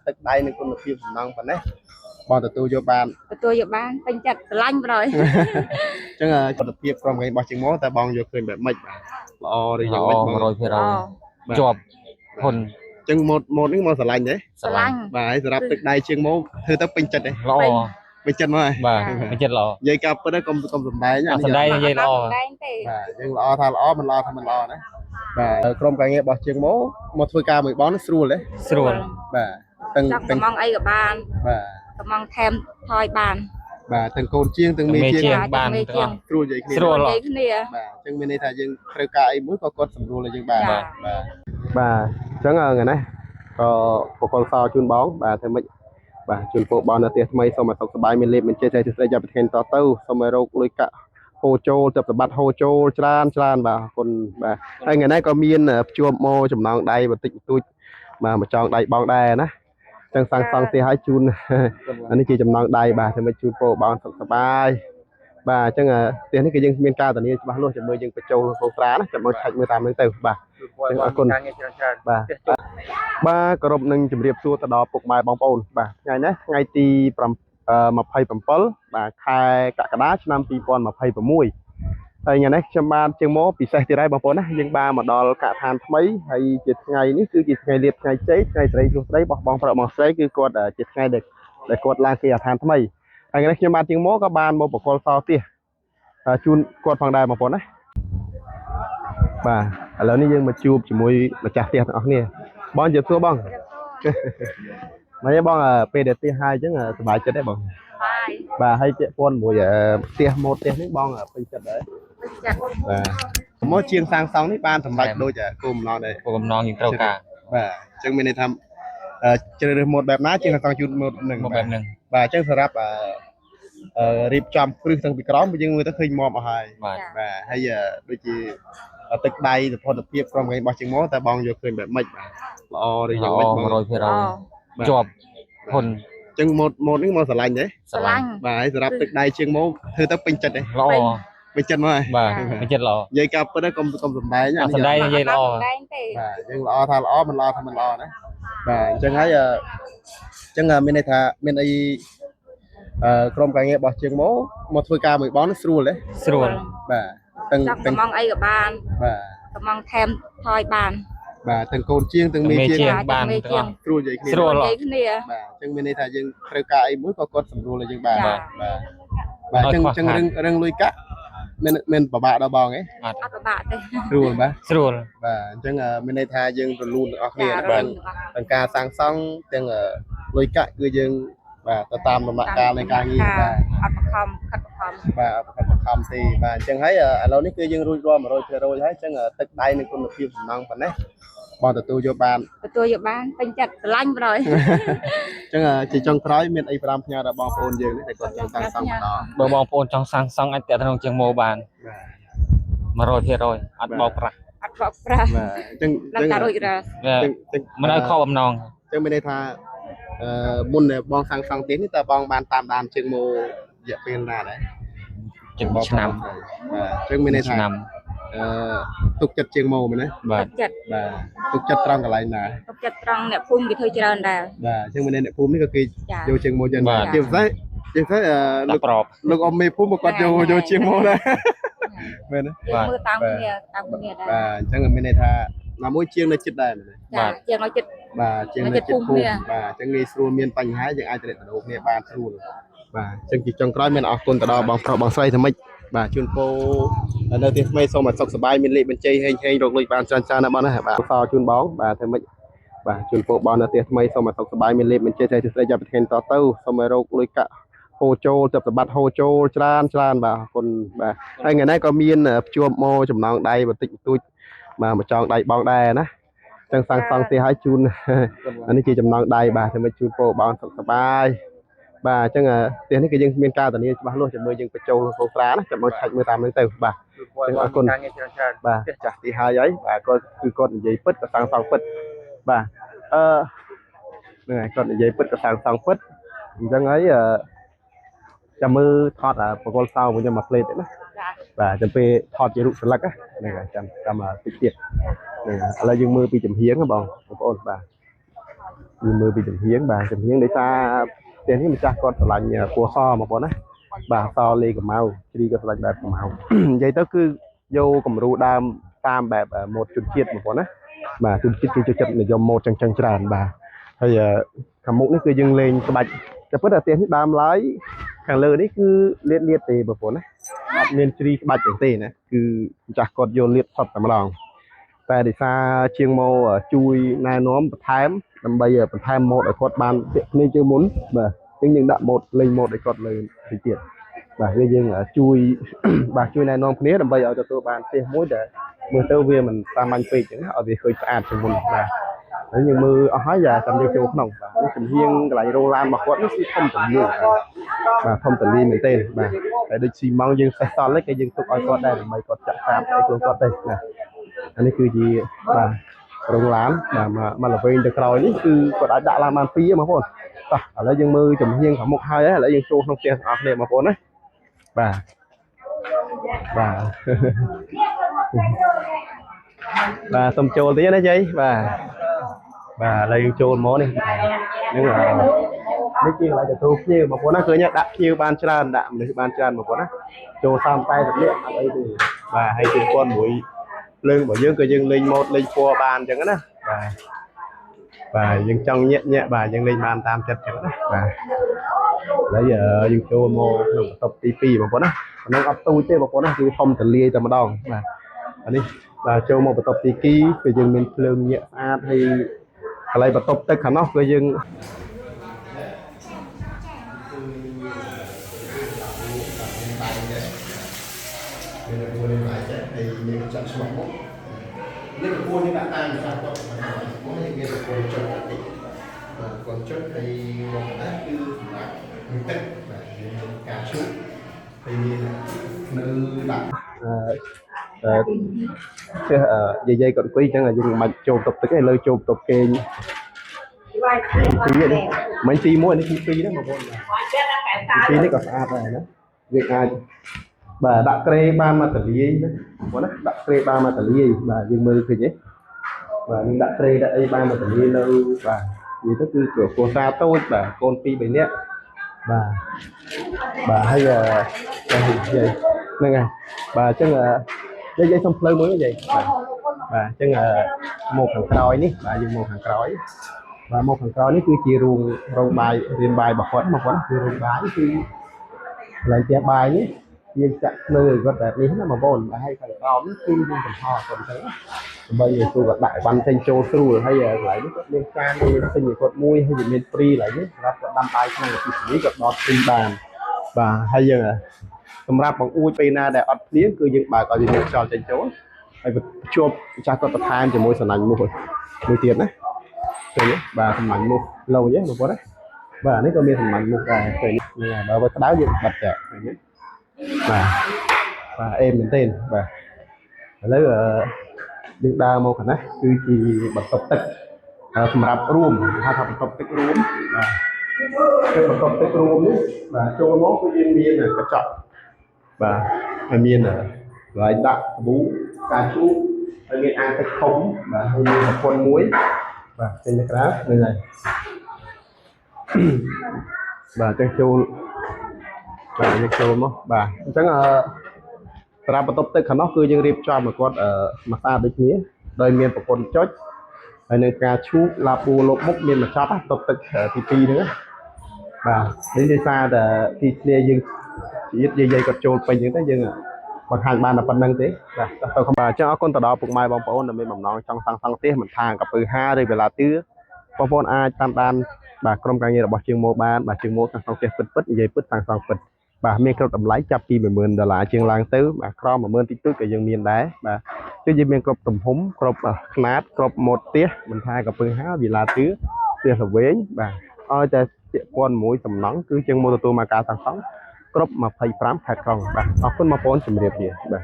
ទឹកដៃនឹងគុណភាពសំណងប៉ុណ្ណេះបងទទួលយកបានពេញចិត្តស្រឡាញ់ប្រយអញ្ចឹងគុណភាពក្រុមគេរបស់ជាងមកតែបងយកឃើញបែបម៉េចបាទល្អឬយ៉ាងម៉េចបង100%ជាប់ហ៊ុនអញ្ចឹងម៉ូតនេះមកស្រឡាញ់ទេស្រឡាញ់បាទហើយសម្រាប់ទឹកដៃជាងមកធ្វើទៅពេញចិត្តទេល្អពេញចិត្តមកហើយបាទពេញចិត្តល្អនិយាយការពិតកុំសំដែងសំដែងនិយាយល្អសំដែងទេបាទយើងល្អថាល្អមិនល្អថាមិនល្អណាបាទក្រុមការងាររបស់ជាងមកធ្វើការមួយបងស្រួលទេស្រួលបាទទាំងកំងអីក៏បានបាទកំងថែមថយបានបាទទាំងកូនជាងទាំងមេជាងបានទាំងស្រួលនិយាយគ្នាស្រួលនិយាយគ្នាបាទអញ្ចឹងមានន័យថាយើងត្រូវការអីមួយក៏គាត់សម្រួលឲ្យយើងបានបាទបាទអញ្ចឹងថ្ងៃនេះក៏បកលសោជូនបងបាទធ្វើម៉េចបាទជូនពរបងនៅផ្ទះថ្មីសូមឲ្យសុខសប្បាយមានលេបមានជ័យតែស្រីចាប់ប្រធានតទៅសូមឲ្យរកលុយកាក់ហូរចូលទៅសម្បត្តិហូរចូលច្រើនបាទអរគុណបាទហើយថ្ងៃនេះក៏មានភ្ជាប់មកចំណងដៃបន្តិចបន្តួចបាទមកចងដៃបងដែរណាចឹងសាំងសង់ផ្ទះឲ្យជូនអានេះជាចំណងដៃបាទធ្វើម៉េចជូនពរបងសុខសប្បាយបាទអញ្ចឹងផ្ទះនេះគឺយើងមានការធានាច្បាស់លាស់ជាមួយយើងបញ្ចូលហូត្រាណាចាំមកឆែកមើលតាមនេះទៅបាទអរគុណបាទបាទគោរពនឹងជម្រាបសួរទៅដល់ពុកម៉ែបងប្អូនបាទថ្ងៃនេះថ្ងៃទី27បាទខែកក្កដាឆ្នាំ2026ហើយថ្ងៃនេះខ្ញុំបានជាងមកពិសេសទៀតហើយបងប្អូនណាយើងបានមកដល់កឋានថ្មីហើយជាថ្ងៃនេះគឺជាថ្ងៃលៀបថ្ងៃជ័យថ្ងៃស្រីសួស្ដីរបស់បងប្រុសបងស្រីគឺគាត់ជាថ្ងៃដែលគាត់ឡើងគេឋានថ្មីហើយថ្ងៃនេះខ្ញុំបានជាងមកក៏បានមកបកលសោទៀតជូនគាត់ផងដែរបងប្អូនណាបាទឥឡូវនេះយើងមកជួបជាមួយម្ចាស់ផ្ទះទាំងអស់គ្នាបងជម្រាបសួរបងមកបងពេលដែលផ្ទះហើយអញ្ចឹងសប្បាយចិត្តទេបងបាទហើយពាក់ព័ន្ធមួយផ្ទះម៉ូតផ្ទះនេះបងពេញចិត្តដែរបាទមកជាងសាងសង់នេះបានសម្រេចដូចគោលបំណងដែរគោលបំណងយើងត្រូវការបាទអញ្ចឹងមានន័យថាជ្រើសរើសម៉ូតបែបណាជាងសាងសង់ជូនម៉ូតនឹងបែបហ្នឹងបាទអញ្ចឹងសម្រាប់រៀបចំគ្រឹះទាំងពីក្រោមយើងមើលទៅឃើញមកអស់ហើយបាទហើយដូចជាទឹកដៃសុខភាពក្រុមគេរបស់ជាងមកតែបងយកឃើញបែបម៉េចបាទល្អឬយ៉ាងម៉េចបង100%ជាប់ហ៊ុនអញ្ចឹងម៉ូតនេះមកស្រឡាញ់ទេស្រឡាញ់បាទហើយសម្រាប់ទឹកដៃជាងមកធ្វើទៅពេញចិត្តទេល្អពេញចិត្តមកហើយបាទពេញចិត្តល្អនិយាយការពិតកុំសំដែងសំដែងនិយាយល្អសំដែងទេបាទយើងល្អថាល្អមិនល្អថាមិនល្អណាបាទអញ្ចឹងហើយអញ្ចឹងមានន័យថាមានអីក្រុមការងាររបស់ជាងមកធ្វើការមួយបងស្រួលទេស្រួលបាទទាំងកំងអីក៏បានបាទកំងថែមថយបានបាទទាំងកូនជាងទាំងមេជាងបានទាំងស្រួលនិយាយគ្នាស្រួលនិយាយគ្នាបាទអញ្ចឹងមានន័យថាយើងត្រូវការអីមួយក៏គាត់សម្រួលឲ្យយើងបានបាទអញ្ចឹងរឿងលុយកាក់មានពិបាកដល់បងហ៎អត់ពិបាកទេស្រួលបាទស្រួលបាទអញ្ចឹងមានន័យថាយើងរលូនទាំងអស់គ្នាបាទទាំងការសាងសង់ទាំងលុយកាក់គឺយើងបាទទៅតាមដំណាក់កាលនៃការងារបាទអត់បង្ខំខិតបង្ខំបាទអត់បង្ខំទេបាទអញ្ចឹងហើយឥឡូវនេះគឺយើងរួចរាល់ 100% ហើយអញ្ចឹងទឹកដៃនឹងគុណភាពសំណងប៉ុណ្ណេះបងទទួលយកបានពេញចិត្តស្រឡាញ់ប្រយអញ្ចឹងជាចុងក្រោយមានអី5ផ្ញើដល់បងប្អូនយើងនេះដែលគាត់ចង់សាងសង់បន្តបើបងប្អូនចង់សាងសង់អាចតាក់ទងជាងម៉ូបាន100%អត់បោកប្រាស់បាទអញ្ចឹងតែរួចរាល់មិនឲ្យខកបំណងអញ្ចឹងមានន័យថាមុនបងសាងសង់ទីនេះតើបងបានតាមដានជាងម៉ូរយៈពេលណាដែរជិតឆ្នាំបាទអញ្ចឹងមានន័យថាទុកចិត្តជាងម៉ូមែនទេបាទទុកចិត្តត្រង់កន្លែងណាទុកចិត្តត្រង់អ្នកភូមិគេធ្វើច្រើនដែរបាទអញ្ចឹងមានអ្នកភូមិនេះក៏គេយកជាងម៉ូច្រើនជាពិសេសលោកអ៊ំមេភូមិក៏គាត់យកជាងម៉ូដែរមែនទេមើលតាមគ្នាដែរបាទអញ្ចឹងមានន័យថាណាមួយជាងនៅចិត្តដែរបាទជាងនៅចិត្តបាទជាងនៅចិត្តភូមិបាទអញ្ចឹងងាយស្រួលមានបញ្ហាយើងអាចទំនាក់ទំនងគ្នាបានស្រួលបាទអញ្ចឹងជាចុងក្រោយមានអរគុណទៅដល់បងប្រុសបងស្រីថ្មិចបាទជូនពរនៅទីថ្មីសូមឲ្យសុខសប្បាយមានលេខបញ្ជីហេងរកលុយបានច្រើនណាស់បងណាបាទសោជូនបងបាទថ្មិចបាទជូនពរបងនៅទីថ្មីសូមឲ្យសុខសប្បាយមានលេខបញ្ជីតែស្រីចាប់ប្រធានតទៅសូមឲ្យរកលុយកាក់ហូរចូលទៅសម្បត្តិហូរចូលច្រើនបាទអរគុណបាទហើយថ្ងៃនេះក៏មានភ្ជាប់មកចំណងដៃបន្តិចបន្តួចបាទមកចងដៃបងដែរណាចឹងសាំងសង់ផ្ទះឲ្យជូនអានេះជាចំណងដៃបាទធ្វើម៉េចជូនពរបងសុខសប្បាយបាទអញ្ចឹងផ្ទះនេះគឺយើងមានការធានាច្បាស់លាស់ជាមួយយើងបញ្ចូលហូត្រាណាចាំមកឆែកមើលតាមនេះទៅបាទអញ្ចឹងអរគុណបាទចាស់ទីហើយបាទគាត់គឺគាត់និយាយពិតក៏សាំងសង់ពិតបាទហ្នឹងហើយគាត់និយាយពិតក៏សាំងសង់ពិតអញ្ចឹងហើយចាំមើលថតបកលសោរបស់ខ្ញុំមកផ្លេតទេណាបាទចាំពេលថតជារូបស្លឹកហ្នឹងហើយចាំតិចទៀតឥឡូវយើងមើលពីចំហៀងបងប្អូនបាទ nhưng mưa bị chấm hiếng để xa tiềnที่มันจะกดสลังปัวซอมาปนนะบ่าซอเลยกับเมาชีก็สลังแบบกับเมาใจก็คือโยกับรูดามตามแบบหมดจุดเจียดมาปนนะบ่าจุดเจียดจุดจัดในยมโมจังจังจานบ่าhayคำมุกนี่คือยังเลงสบายจะเพิ่มแต่เตียนที่ดามไล่ขังเลยนี่คือเลียดเลียดเตะแบบนั้นนะเลียนชีสบายจังเตะนะคือจากกดโยนเลียดสดแต่มาลองแต่ดิซาเชียงโมจุยนายน้อมประทายนำใบประทายโมดไอ้กดบานนี่ชื่อมุนบ่ยังดับโมดเลยโมดไอ้กดเลยสิเจียดบ่ยังจุยบ่จุยนายน้อมคนนี้นำใบเอาจากตัวบานเตะมุ้ยแต่เมื่อเต้าเวียมันตามมันปีจังเอาไปเคยอ่านสมุนบ่nhưng mưa ở hói giờ cầm dây nồng nó cầm hiên lại rô lam mà có nó sẽ không tự nhiên và không tự nhiên mình tên mà để được xì mong dương phải to lấy cái dương tôi coi có đây mày có chặt tạm cái tôi có đây nè anh ấy cứ gì và rồng lám mà là về được rồi đấy cứ có đã làm ăn phí mà thôi ở đây dương mưa cầm hiên khoảng một hai ấy là dương show không tiền ở đây mà thôi đấy và tôm trộn tí đấy chứ và lấy trộn món này nhưng mà mấy kia lại được nhiều mà nó cứ nhắc đạm nhiều ban tràn đạm để ban tràn mà nó trộn sam tay thật liệu ở đây thì và hay trộn con mũi lưng bảo dương cứ dương linh một linh phua bàn chẳng á và dương trong nhẹ nhẹ và dương linh bàn tam chặt chẳng và bây giờ dương trộn mô tập tivi mà nó ấp tôi chứ mà nóคือphong tự lia tầm đòn mà anh đi và cho một tập tí ký về dừng mình lương nhẹ à thì lại bắt tập tất cả nó về dừng còn chốt thì một đá cứ là cách và cả chút thì nữ đặt dây còn quý chẳng là dùng mạch chôn tập tới cái lời chôn tập kê phí đi mấy phí mua nó phí đó mà phí nó còn ad này đó việc ai bà đặt kê ba ma tử lý đó đặt kê ba ma tử lý và dương mơ thì nhé và đặt kê đã ba ma tử lý lâu và gì đó cứ kiểu cô xa tôi và con phi bảy nét bà hay là gì này này bà chắc là dây xong phơi mới như vậy và chắc là một thằng còi ní bà dùng một thằng còi và một thằng còi ní cứ chia ruộng bài riêng bài bọc quấn mà quấn chia ruộng bài cứ lại chia bài ní chia chặt nơi có đẹp ní nó mà bồn và hay thằng còi ní cứ dùng thằng thò còn thế bây giờ tôi gặp đại văn tranh châu sư hay là lại nó liên can đi nó sinh nhiều con mui hay gì miền free lại nhé nó đâm tay trong một cái gặp đọt trên bàn và hay giờสำหรับบางอุ้ยปีนาแต่อัดเลี้ยงคือยังบ่ายก่อนจะจอดเจนโจ้ไอ้ชวบจากก็ประทานจะมวยสนั่นมวยเตียนนะเคยเนี่ยบ่าสนั่นมวยlâu nhé một con đấy và nếu có miếng sนั่นมวยเคยเนี่ยบ่าไปđáo dựng bật trẻเคยเนี่ยvà em mình tên và lấyดึงดาวมาขนาดคือจีบัตรตบตึกสำหรับร่วมถ้าทำตบตึกร่วมคือบัตรตบตึกร่วมนี่โจมน้องคือยินดีเนี่ยกระจกhay miên là loại đạm bú cà chua hay miên ăn thịt khống và hay miên là con muối và trên cái lá này và chân châu và chân châu nó và chắc là ra bắt tập tới khả năng cứ như riêng cho một con mà ta được nhé đời miền của con chốt hay nơi cà chua là bù lộc mốc miền mà cho bắt tập tới thì nữa và đến đây xa là thì dừng chỉ dây cột trồnไปnhững cái dừng còn hàng bàn là phần năng thế là tôi không bà cho con tàu đó phục mai bóng bóng là mình mầm non trong sang tiết mình thangกับปือ5เลยเวลาตื้อบางอาตามด้านบ่ากรมการเงินบ่เชียงโมบ้านบ่เชียงโมsangเตี้ยปึ๊ดใหญ่ปึ๊ดsangปึ๊ดบ่มีกระดมไหลจับปี$10,000เชียงลางตื้อบ่ครอม10,000ติ๊กก็ยังมีได้บ่chứยังมีกระดมผมกระดขนาดกระดหมดเตี้ยmình thangกับปือ5เวลาตื้อเตี้ยสเวงบ่จะcon mũi tầm nắng cứ chân mô tô mà cả thằng sóng cướp mà phải phám khát không bà con mà bốn chìm điệp gì bà